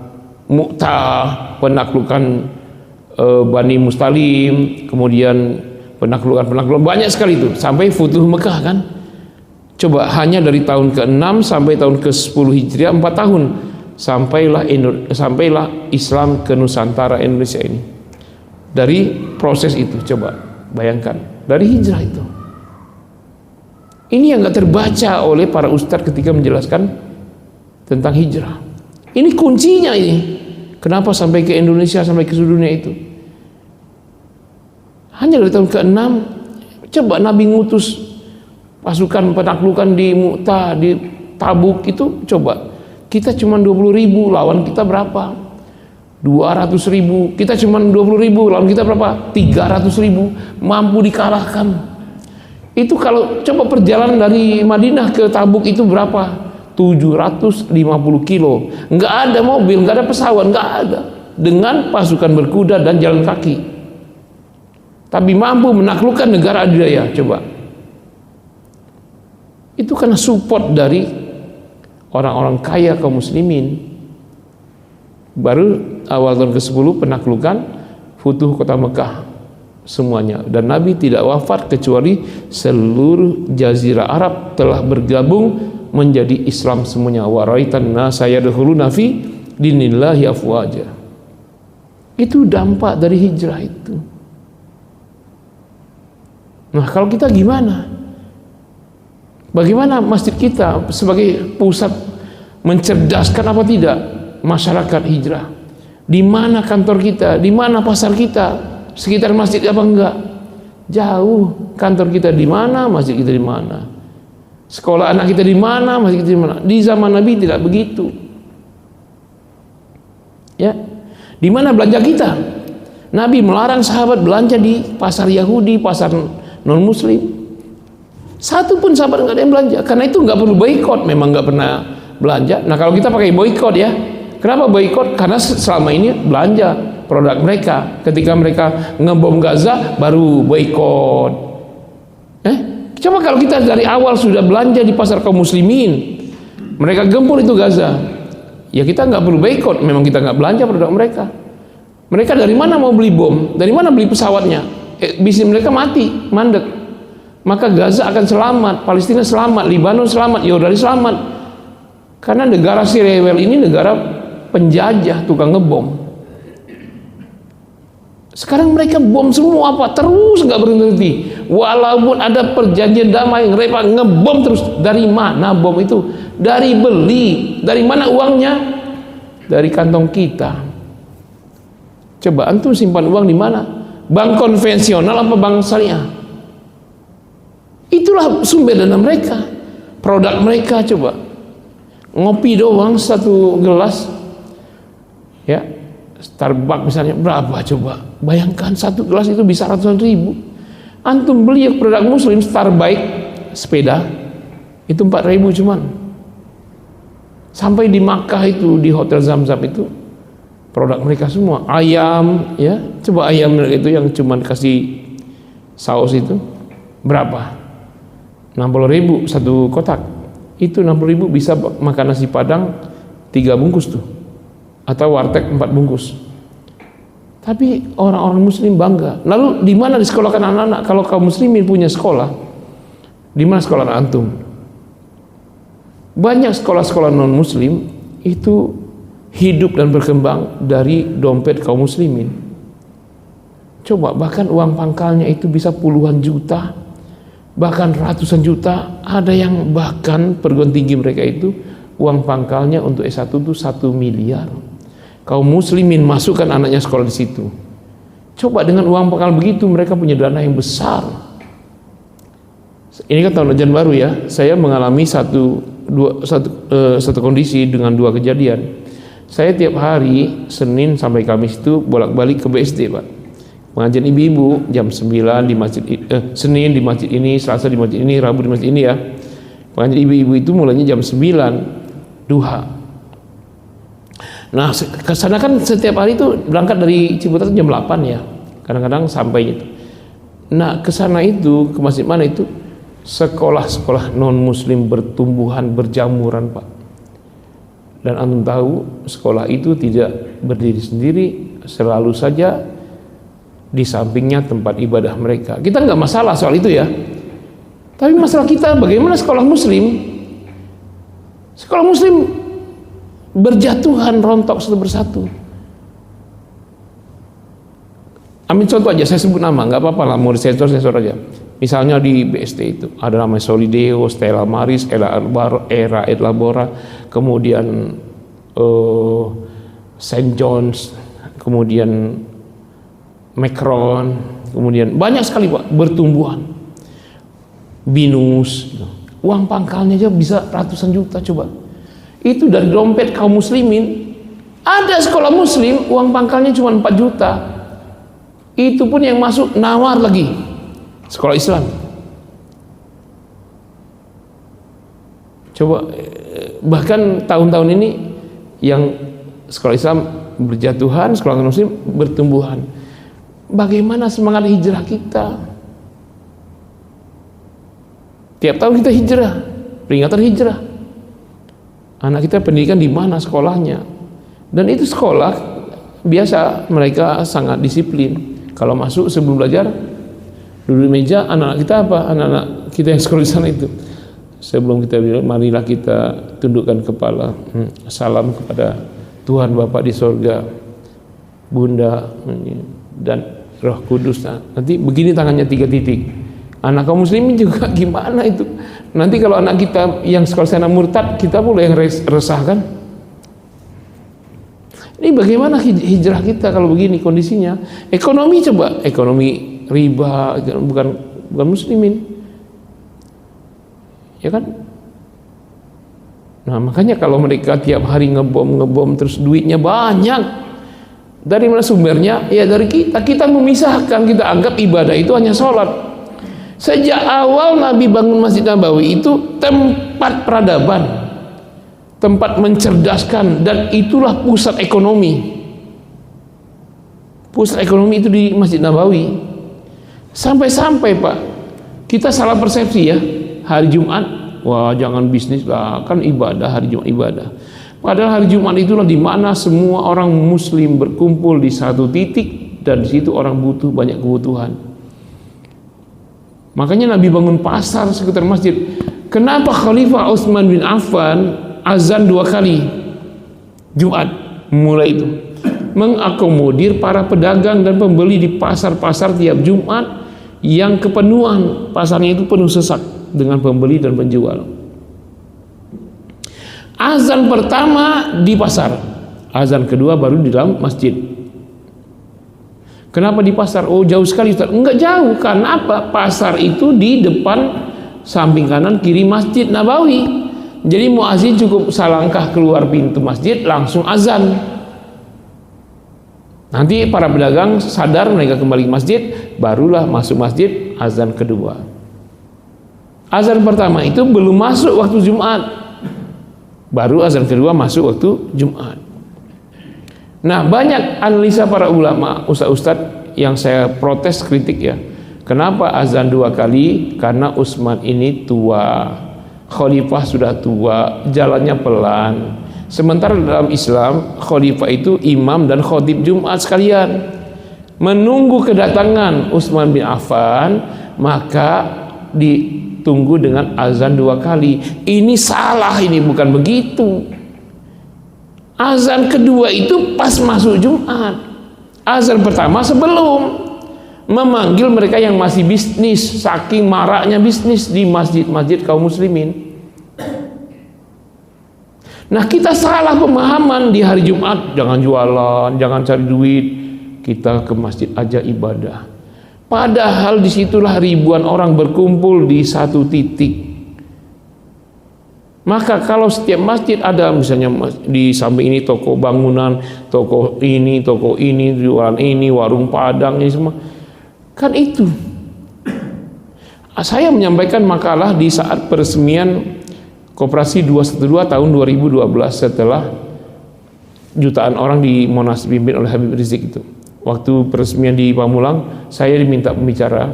Mu'tah, penaklukan Bani Mustalim, kemudian penaklukan banyak sekali itu sampai Futuh Mekah kan. Coba hanya dari tahun ke-6 sampai tahun ke-10 Hijriah 4 tahun sampailah Islam ke Nusantara Indonesia ini. Dari proses itu coba bayangkan, dari hijrah itu. Ini yang gak terbaca oleh para ustadz ketika menjelaskan tentang hijrah. Ini kuncinya ini. Kenapa sampai ke Indonesia, sampai ke seluruh dunia itu? Hanya dari tahun ke-6, coba Nabi ngutus pasukan penaklukan di Mu'tah, di Tabuk itu, coba. Kita cuma 20.000, lawan kita berapa? 200.000. Kita cuma 20.000, lawan kita berapa? 300.000. Mampu dikalahkan. Itu kalau coba perjalanan dari Madinah ke Tabuk itu berapa? 750 kilo. Nggak ada mobil, nggak ada pesawat, nggak ada. Dengan pasukan berkuda dan jalan kaki. Tapi mampu menaklukkan negara adidaya. Coba. Itu karena support dari orang-orang kaya kaum muslimin. Baru awal tahun ke-10 penaklukan Futuh kota Mekah. Semuanya, dan Nabi tidak wafat kecuali seluruh jazirah Arab telah bergabung menjadi Islam semuanya. Wa raitan nasa yadkhuluna fi dinillahi afwaja. Itu dampak dari hijrah itu. Nah, kalau kita gimana? Bagaimana masjid kita sebagai pusat mencerdaskan apa tidak masyarakat hijrah? Di mana kantor kita? Di mana pasar kita? Sekitar masjid apa enggak? Jauh. Kantor kita di mana, masjid kita di mana? Sekolah anak kita di mana, masjid kita di mana? Di zaman Nabi tidak begitu. Ya. Di mana belanja kita? Nabi melarang sahabat belanja di pasar Yahudi, pasar non muslim. Satu pun sahabat enggak ada yang belanja. Karena itu enggak perlu boikot, memang enggak pernah belanja. Nah, kalau kita pakai boikot ya. Kenapa boikot? Karena selama ini belanja produk mereka. Ketika mereka ngebom Gaza baru boikot. Coba kalau kita dari awal sudah belanja di pasar kaum muslimin, mereka gempur itu Gaza, ya kita nggak perlu boikot. Memang kita nggak belanja produk mereka. Mereka dari mana mau beli bom? Dari mana beli pesawatnya? Bisnis mereka mati, mandek. Maka Gaza akan selamat, Palestina selamat, Libanon selamat, Yordania selamat. Karena negara si rewel ini negara penjajah, tukang ngebom. Sekarang mereka bom semua apa? Terus nggak berhenti. Walaupun ada perjanjian damai, mereka ngebom terus. Dari mana bom itu? Dari beli. Dari mana uangnya? Dari kantong kita. Coba antum simpan uang di mana? Bank konvensional apa bank syariah? Itulah sumber dana mereka. Produk mereka coba. Ngopi doang satu gelas. Ya. Starbucks misalnya berapa coba? Bayangkan satu gelas itu bisa ratusan ribu. Antum beli produk muslim Starbike sepeda itu 4.000 cuman. Sampai di Makkah itu di Hotel Zamzam itu produk mereka semua ayam ya. Coba ayam itu yang cuman kasih saus itu berapa? 60.000 satu kotak. Itu 60.000 bisa makan nasi padang 3 bungkus tuh. Atau warteg 4 bungkus. Tapi orang-orang muslim bangga. Lalu di mana disekolahkan anak-anak? Kalau kaum muslimin punya sekolah, di mana sekolah antum? Banyak sekolah-sekolah non muslim itu hidup dan berkembang dari dompet kaum muslimin. Coba, bahkan uang pangkalnya itu bisa puluhan juta, bahkan ratusan juta. Ada yang bahkan perguruan tinggi mereka itu uang pangkalnya untuk S1 itu 1 miliar. Kaum muslimin masukkan anaknya sekolah di situ. Coba dengan uang pangkal begitu mereka punya dana yang besar. Ini kan tahun ajaran baru ya. Saya mengalami satu kondisi dengan 2 kejadian. Saya tiap hari Senin sampai Kamis itu bolak-balik ke BSD, Pak. Pengajian ibu-ibu jam 9 di masjid, Senin di masjid ini, Selasa di masjid ini, Rabu di masjid ini ya. Pengajian ibu-ibu itu mulainya jam 9 duha. Nah, ke sana kan setiap hari itu berangkat dari Ciputat jam 8 ya. Kadang-kadang sampai itu. Nah, ke sana itu, ke masjid mana itu? Sekolah-sekolah non-muslim bertumbuhan, berjamuran, Pak. Dan antum tahu, sekolah itu tidak berdiri sendiri, selalu saja di sampingnya tempat ibadah mereka. Kita nggak masalah soal itu ya. Tapi masalah kita bagaimana sekolah muslim? Sekolah muslim berjatuhan, rontok satu persatu. Ambil contoh aja, saya sebut nama, nggak apa-apa lah, mau disensor aja. Misalnya di BSD itu ada namanya Solideo, Stella Maris, Era Elabora, kemudian Saint John's, kemudian Macron, kemudian banyak sekali Pak bertumbuhan. Binus, uang pangkalnya aja bisa ratusan juta coba. Itu dari dompet kaum muslimin. Ada sekolah muslim uang pangkalnya cuma 4 juta. Itu pun yang masuk nawar lagi sekolah Islam. Coba, bahkan tahun-tahun ini yang sekolah Islam berjatuhan, sekolah muslim bertumbuhan. Bagaimana semangat hijrah kita? Tiap tahun kita hijrah, peringatan hijrah. Anak kita pendidikan di mana sekolahnya? Dan itu sekolah biasa mereka sangat disiplin. Kalau masuk sebelum belajar duduk di meja, anak-anak kita apa? Anak-anak kita yang sekolah di sana itu. Sebelum kita bilang, marilah kita tundukkan kepala, salam kepada Tuhan Bapa di sorga, Bunda dan Roh Kudus. Nah, nanti begini tangannya 3 titik. Anak kaum muslimin juga gimana itu? Nanti kalau anak kita yang sekolah sana murtad, kita pula yang resah kan? Ini bagaimana hijrah kita kalau begini kondisinya? Ekonomi coba, ekonomi riba, bukan muslimin, ya kan? Nah makanya kalau mereka tiap hari ngebom terus duitnya banyak, dari mana sumbernya? Ya dari kita. Kita memisahkan, kita anggap ibadah itu hanya sholat. Sejak awal Nabi bangun Masjid Nabawi itu tempat peradaban, tempat mencerdaskan, dan itulah pusat ekonomi. Pusat ekonomi itu di Masjid Nabawi. Sampai-sampai Pak, kita salah persepsi ya. Hari Jumat, wah jangan bisnis lah, kan ibadah, hari Jumat ibadah. Padahal hari Jumat itulah di mana semua orang muslim berkumpul di satu titik, dan di situ orang butuh banyak kebutuhan. Makanya Nabi bangun pasar sekitar masjid. Kenapa Khalifah Utsman bin Affan azan 2 kali Jumat mulai itu? Mengakomodir para pedagang dan pembeli di pasar-pasar tiap Jumat yang kepenuhan pasarnya itu penuh sesak dengan pembeli dan penjual. Azan pertama di pasar, azan kedua baru di dalam masjid. Kenapa di pasar? Oh jauh sekali Ustaz. Enggak jauh, karena apa? Pasar itu di depan samping kanan kiri Masjid Nabawi. Jadi muazin cukup salangkah keluar pintu masjid langsung azan. Nanti para pedagang sadar mereka kembali ke masjid, barulah masuk masjid azan kedua. Azan pertama itu belum masuk waktu Jumat, baru azan kedua masuk waktu Jumat. Nah banyak analisa para ulama, ustaz-ustaz yang saya protes kritik ya. Kenapa azan 2 kali? Karena Utsman ini tua, khalifah sudah tua, jalannya pelan. Sementara dalam Islam khalifah itu imam dan khatib Jumat sekalian. Menunggu kedatangan Utsman bin Affan, maka ditunggu dengan azan 2 kali. Ini salah, ini bukan begitu. Azan kedua itu pas masuk Jumat. Azan pertama sebelum memanggil mereka yang masih bisnis, saking maraknya bisnis di masjid-masjid kaum muslimin. Nah, kita salah pemahaman di hari Jumat, jangan jualan, jangan cari duit, kita ke masjid aja ibadah. Padahal disitulah ribuan orang berkumpul di satu titik. Maka kalau setiap masjid ada misalnya di samping ini toko bangunan, toko ini, jualan ini, warung Padang, ini semua, kan itu. Saya menyampaikan makalah di saat peresmian Koperasi 212 tahun 2012 setelah jutaan orang di Monas dipimpin oleh Habib Rizik itu. Waktu peresmian di Pamulang, saya diminta pembicara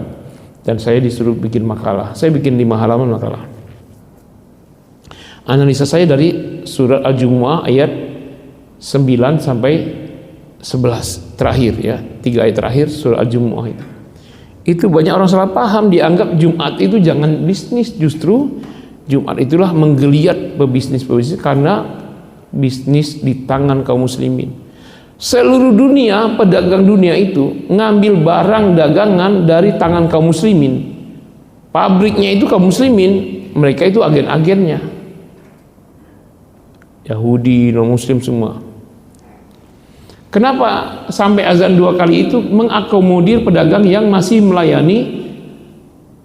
dan saya disuruh bikin makalah. Saya bikin 5 halaman makalah. Analisa saya dari surat Al-Jumu'ah ayat 9 sampai 11 terakhir ya, 3 ayat terakhir surat Al-Jumu'ah itu. Itu banyak orang salah paham, dianggap Jumat itu jangan bisnis, justru Jumat itulah menggeliat pebisnis karena bisnis di tangan kaum muslimin. Seluruh dunia, pedagang dunia itu ngambil barang dagangan dari tangan kaum muslimin. Pabriknya itu kaum muslimin, mereka itu agen-agennya. Yahudi, non-muslim semua. Kenapa sampai azan 2 kali itu mengakomodir pedagang yang masih melayani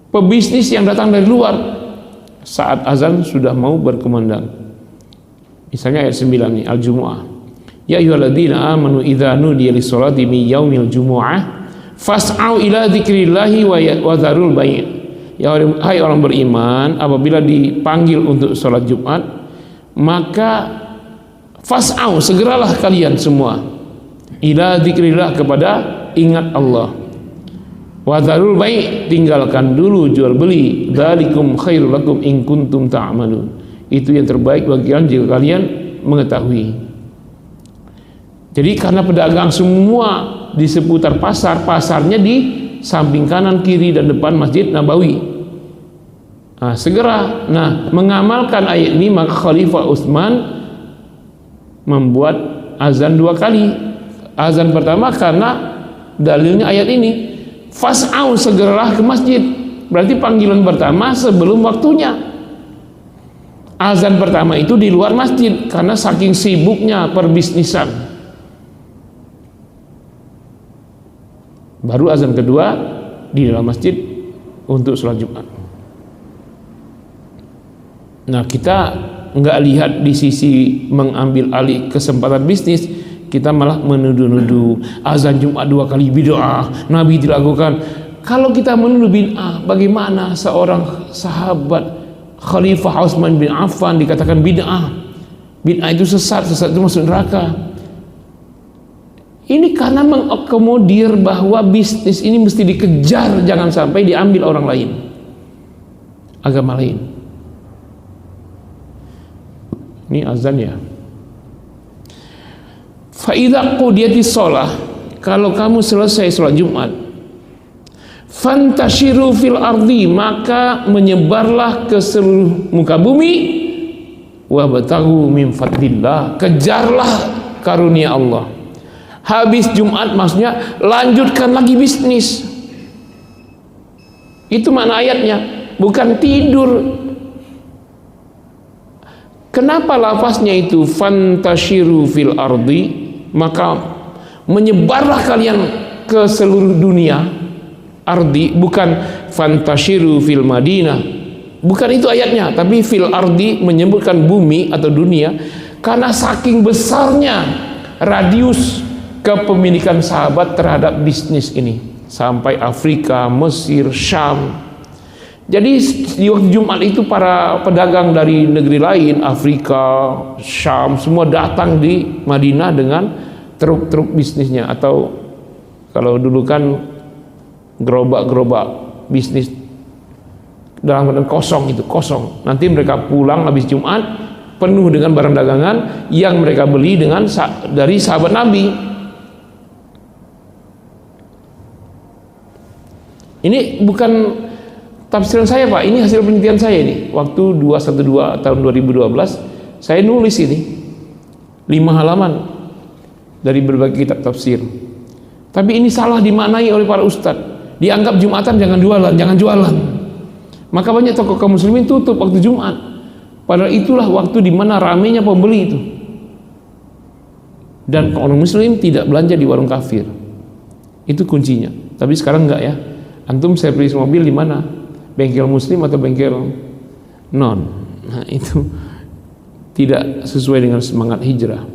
pebisnis yang datang dari luar? Saat azan sudah mau berkumandang. Misalnya ayat 9 nih, Al-Jumu'ah. Ya ayyuhalladzina amanu idza nudiya lis-sholati min yaumil jumu'ah fas'au ila dzikrillahi wa dzarul bai'. Ya hai orang beriman, apabila dipanggil untuk sholat Jumat, maka fas'au, segeralah kalian semua ila dzikrillah, kepada ingat Allah. Wa dzarul bai', tinggalkan dulu jual beli. Dzalikum khairul lakum in kuntum ta'malun. Itu yang terbaik bagi kalian jika kalian mengetahui. Jadi karena pedagang semua di seputar pasar, pasarnya di samping kanan, kiri dan depan Masjid Nabawi. Nah, segera mengamalkan ayat ini, maka Khalifah Utsman membuat azan 2 kali. Azan pertama karena dalilnya ayat ini, fas'au, segeralah ke masjid. Berarti panggilan pertama sebelum waktunya. Azan pertama itu di luar masjid karena saking sibuknya perbisnisan. Baru azan kedua di dalam masjid untuk sholat Jumat. Nah, kita nggak lihat di sisi mengambil alih kesempatan bisnis, kita malah menuduh-nuduh azan Jumat 2 kali bid'ah, Nabi dilakukan. Kalau kita menuduh bid'ah, bagaimana seorang sahabat Khalifah Utsman bin Affan dikatakan bid'ah? Bid'ah itu sesat itu masuk neraka. Ini karena mengakomodir bahwa bisnis ini mesti dikejar, jangan sampai diambil orang lain, agama lain. Ini azan ya. Fa idza qudiyatis shalah, kalau kamu selesai sholat Jumat, fantashiru fil ardi, maka menyebarlah ke seluruh muka bumi, wabtaghu min fadlillah, kejarlah karunia Allah. Habis Jumat maksudnya lanjutkan lagi bisnis. Itu makna ayatnya, bukan tidur. Kenapa lafaznya itu fantashiru fil ardi, maka menyebarlah kalian ke seluruh dunia. Ardi, bukan fantashiru fil Madinah, bukan itu ayatnya, tapi fil ardi menyebutkan bumi atau dunia karena saking besarnya radius kepemilikan sahabat terhadap bisnis ini sampai Afrika, Mesir, Syam. Jadi di waktu Jumat itu para pedagang dari negeri lain, Afrika, Syam, semua datang di Madinah dengan truk-truk bisnisnya, atau kalau dulu kan gerobak-gerobak bisnis dalam keadaan kosong, itu kosong. Nanti mereka pulang habis Jumat penuh dengan barang dagangan yang mereka beli dengan dari sahabat Nabi. Ini bukan tafsiran saya, Pak, ini hasil penelitian saya ini. Waktu 212 tahun 2012 saya nulis ini 5 halaman dari berbagai kitab tafsir. Tapi ini salah dimaknai oleh para ustadz. Dianggap Jumatan jangan jualan, jangan jualan. Maka banyak toko kaum muslimin tutup waktu Jumat. Padahal itulah waktu di mana ramainya pembeli itu. Dan orang muslim tidak belanja di warung kafir. Itu kuncinya. Tapi sekarang enggak ya. Antum servis mobil di mana? Bengkel muslim atau bengkel non? Nah, itu tidak sesuai dengan semangat hijrah.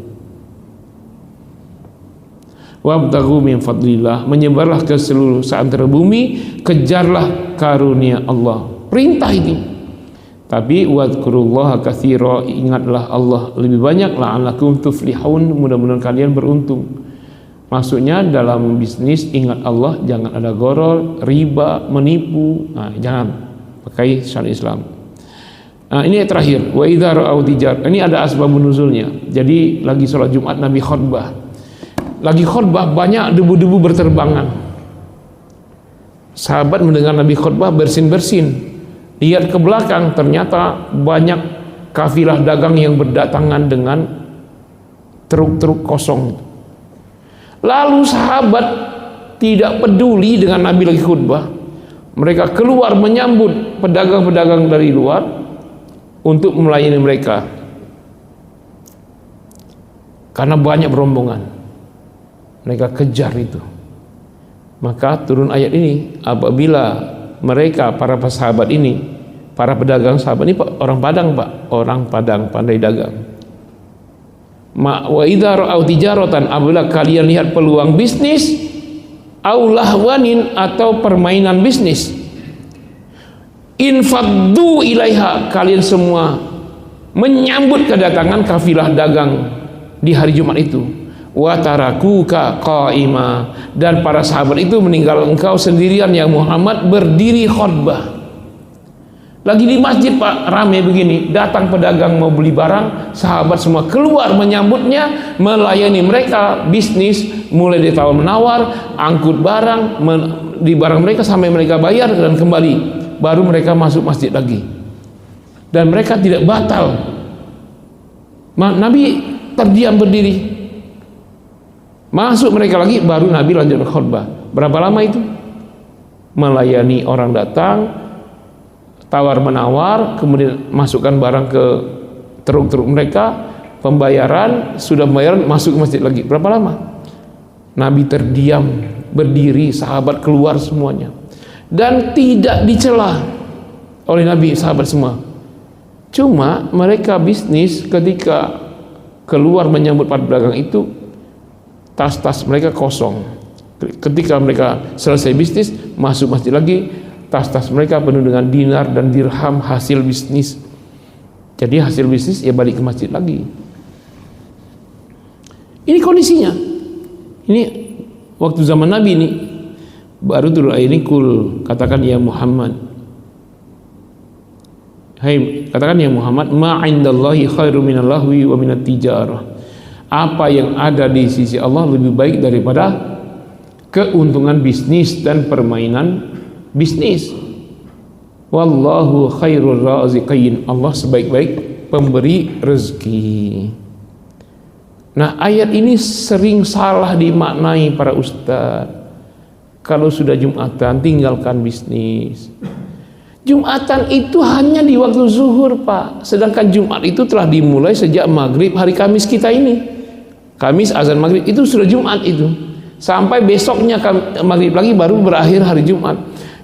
Wabtaghu min fadlillah, menyebarlah ke seluruh seantero bumi, kejarlah karunia Allah. Perintah ini. Tapi wadhkurullaha katsira, ingatlah Allah lebih banyak, la'allakum tuflihun, mudah-mudahan kalian beruntung. Maksudnya dalam bisnis ingat Allah, jangan ada gharar, riba, menipu. Nah, jangan pakai syariat Islam. Nah, ini yang terakhir, wa idza ra'au tijar. Ini ada asbabun nuzulnya. Jadi lagi sholat Jumat Nabi khutbah. Lagi khutbah banyak debu-debu berterbangan. Sahabat mendengar Nabi khutbah bersin-bersin. Lihat ke belakang, ternyata banyak kafilah dagang yang berdatangan dengan truk-truk kosong. Lalu sahabat tidak peduli dengan Nabi lagi khutbah. Mereka keluar menyambut pedagang-pedagang dari luar untuk melayani mereka. Karena banyak berombongan. Mereka kejar itu. Maka turun ayat ini, apabila mereka para sahabat ini, para pedagang sahabat ini orang Padang, Pak, orang Padang pandai dagang. Wa idza ra'au tijaratan, apabila kalian lihat peluang bisnis, au lahwanin, atau permainan bisnis, infaddu ilaiha, kalian semua menyambut kedatangan kafilah dagang di hari Jumat itu. Wa tarakuka qaima, dan para sahabat itu meninggal engkau sendirian ya Muhammad berdiri khutbah. Lagi di masjid, Pak, ramai begini, datang pedagang mau beli barang, sahabat semua keluar menyambutnya, melayani mereka, bisnis mulai dari tawar menawar, angkut barang di barang mereka sampai mereka bayar dan kembali, baru mereka masuk masjid lagi. Dan mereka tidak batal. Nabi terdiam berdiri. Masuk mereka lagi, baru Nabi lanjut khutbah. Berapa lama itu? Melayani orang datang, tawar menawar, kemudian masukkan barang ke truk-truk mereka, pembayaran, sudah pembayaran, masuk ke masjid lagi. Berapa lama? Nabi terdiam berdiri, sahabat keluar semuanya, dan tidak dicela oleh Nabi, sahabat semua. Cuma mereka bisnis, ketika keluar menyambut para pedagang itu, tas-tas mereka kosong. Ketika mereka selesai bisnis, masuk masjid lagi, tas-tas mereka penuh dengan dinar dan dirham hasil bisnis. Jadi hasil bisnis ya balik ke masjid lagi. Ini kondisinya. Ini waktu zaman Nabi ini, baru turun ayat ini, kul, katakan ya Muhammad, hai, katakan ya Muhammad, ma indallahi khairu minal lahwi wa minat tijarah. Apa yang ada di sisi Allah lebih baik daripada keuntungan bisnis dan permainan bisnis. Wallahu khairur raziqin, Allah sebaik-baik pemberi rezeki. Nah, ayat ini sering salah dimaknai para ustaz. Kalau sudah Jumatan tinggalkan bisnis. Jumatan itu hanya di waktu zuhur, Pak. Sedangkan Jumat itu telah dimulai sejak maghrib hari Kamis kita ini. Kamis azan maghrib itu sudah Jumat itu. Sampai besoknya maghrib lagi baru berakhir hari Jumat.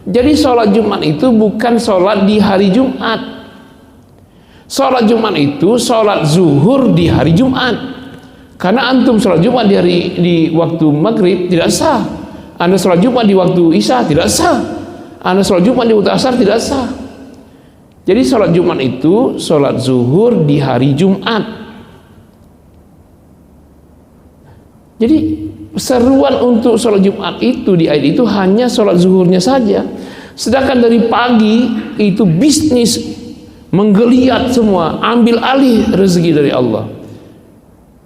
Jadi sholat Jumat itu bukan sholat di hari Jumat. Sholat Jumat itu sholat zuhur di hari Jumat. Karena antum sholat Jumat di waktu maghrib tidak sah. Anda sholat Jumat di waktu isya tidak sah. Anda sholat Jumat di waktu asar tidak sah. Jadi sholat Jumat itu sholat zuhur di hari Jumat. Jadi seruan untuk sholat Jumat itu di ayat itu hanya sholat zuhurnya saja. Sedangkan dari pagi itu bisnis menggeliat semua, ambil alih rezeki dari Allah.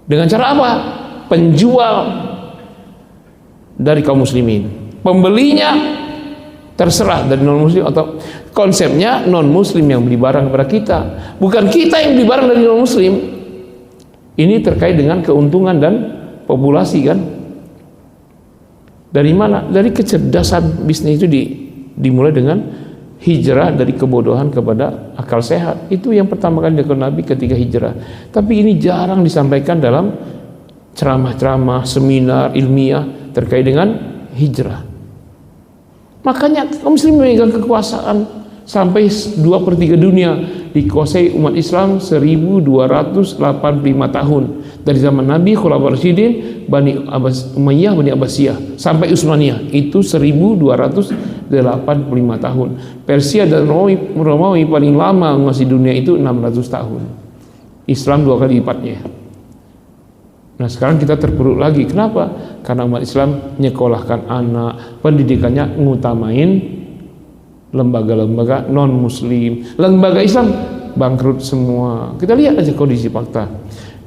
Dengan cara apa? Penjual dari kaum muslimin, pembelinya terserah dari non muslim, atau konsepnya non muslim yang beli barang kepada kita, bukan kita yang beli barang dari non muslim. Ini terkait dengan keuntungan dan populasi kan. Dari mana? Dari kecerdasan bisnis itu dimulai dengan hijrah dari kebodohan kepada akal sehat. Itu yang pertama kali dilakukan Nabi ketika hijrah. Tapi ini jarang disampaikan dalam ceramah-ceramah, seminar ilmiah terkait dengan hijrah. Makanya kaum muslim memegang kekuasaan sampai 2/3 dunia dikuasai umat Islam 1285 tahun, dari zaman Nabi, Khulafaur Rasyidin, Bani Umayyah, Bani Abbasiyah sampai Utsmaniyah, itu 1285 tahun. Persia dan Romawi paling lama menguasai dunia itu 600 tahun. Islam 2 kali lipatnya. Nah sekarang kita terpuruk lagi. Kenapa? Karena umat Islam nyekolahkan anak, pendidikannya ngutamain lembaga-lembaga non-muslim. Lembaga Islam bangkrut semua. Kita lihat aja kondisi fakta.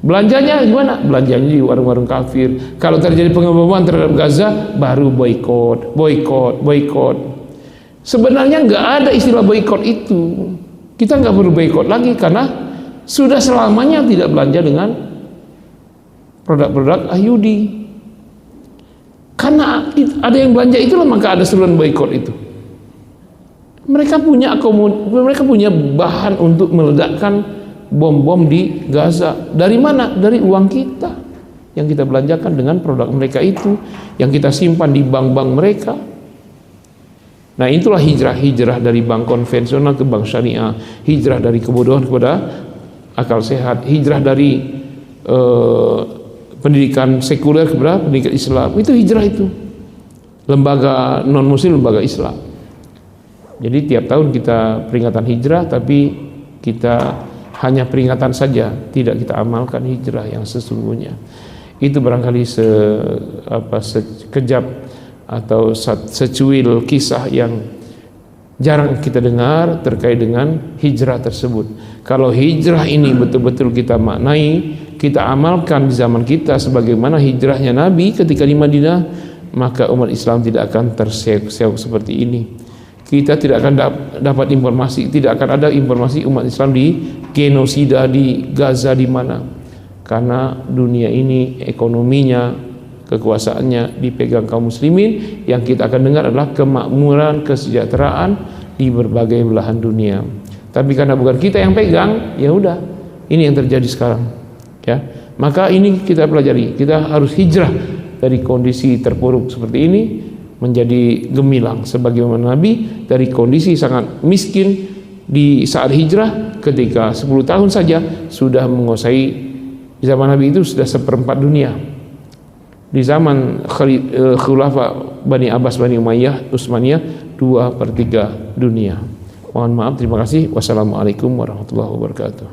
Belanjanya gimana? Belanjanya di warung-warung kafir. Kalau terjadi pengeboman terhadap Gaza, baru boikot. Sebenarnya nggak ada istilah boikot itu. Kita nggak perlu boikot lagi karena sudah selamanya tidak belanja dengan produk-produk Yahudi. Karena ada yang belanja itulah maka ada seruan boikot itu. Mereka punya bahan untuk meledakkan bom-bom di Gaza. Dari mana? Dari uang kita yang kita belanjakan dengan produk mereka itu, yang kita simpan di bank-bank mereka. Nah itulah hijrah dari bank konvensional ke bank syariah, hijrah dari kebodohan kepada akal sehat, hijrah dari pendidikan sekuler kepada pendidikan Islam. Itu hijrah itu. Lembaga non-muslim, lembaga Islam. Jadi tiap tahun kita peringatan hijrah, tapi kita hanya peringatan saja, tidak kita amalkan hijrah yang sesungguhnya. Itu barangkali sekejap atau secuil kisah yang jarang kita dengar terkait dengan hijrah tersebut. Kalau hijrah ini betul-betul kita maknai, kita amalkan di zaman kita sebagaimana hijrahnya Nabi ketika di Madinah, maka umat Islam tidak akan terseok-seok seperti ini. Kita tidak akan dapat informasi, tidak akan ada informasi umat Islam di genosida di Gaza di mana. Karena dunia ini ekonominya, kekuasaannya dipegang kaum muslimin, yang kita akan dengar adalah kemakmuran, kesejahteraan di berbagai belahan dunia. Tapi karena bukan kita yang pegang, ya udah, ini yang terjadi sekarang. Ya, maka ini kita pelajari. Kita harus hijrah dari kondisi terpuruk seperti ini menjadi gemilang sebagaimana Nabi dari kondisi sangat miskin di saat hijrah ketika 10 tahun saja sudah menguasai. Di zaman Nabi itu sudah 1/4 dunia. Di zaman Khulafa Bani Abbas, Bani Umayyah, Utsmaniyah 2/3 dunia. Mohon maaf, terima kasih. Wassalamualaikum warahmatullahi wabarakatuh.